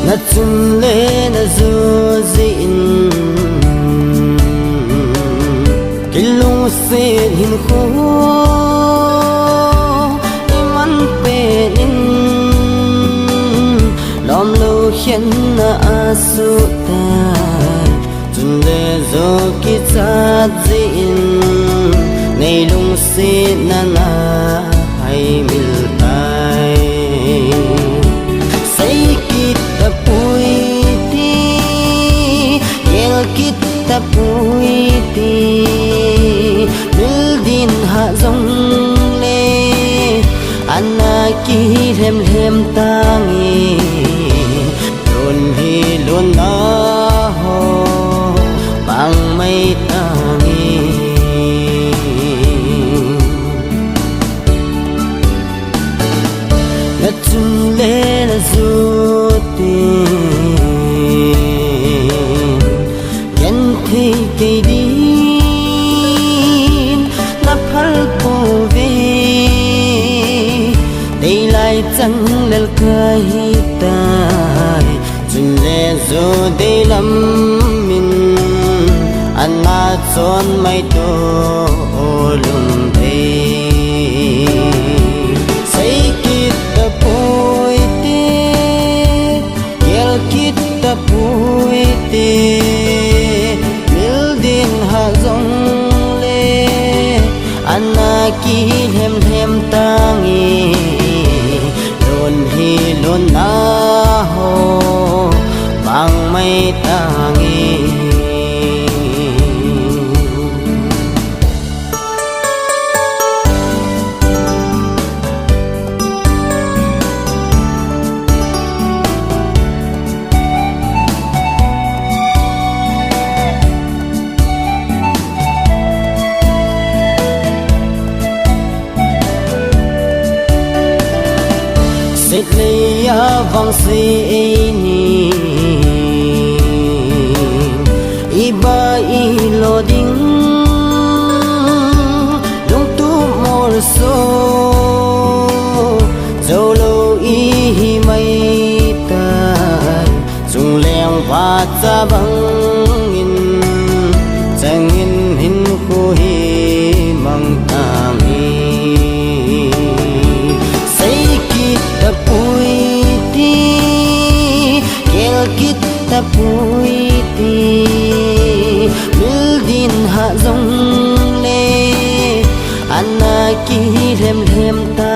na chung le na zu zin kilung se hin khu iman pe in lom lo hian na asu ta chung le zo ki cha zin nei lung se na na hai mil tai say kita puiti yel kita puiti mil din ha zong le anna ki hem hem tangi lon hi lon na ho bang mai tangi na chung le na zu tin yan thi cây din na phal po ve đây lại chẳng lel kai tai chung le zo de lam min anna chon mai to lum de say kita puiti yel kita puiti mil din ha zong le anna ki hem hem tangi lon hi lon na ho bang mai tangi Sét lê ya vang se ni iba I lo ding lung tu mor so zo lo I mai tai chung leng wa cha bang in chang in hin khu hi mang tam hi kita puiti kel kita puiti mil din ha zong le anna ki hem hem ta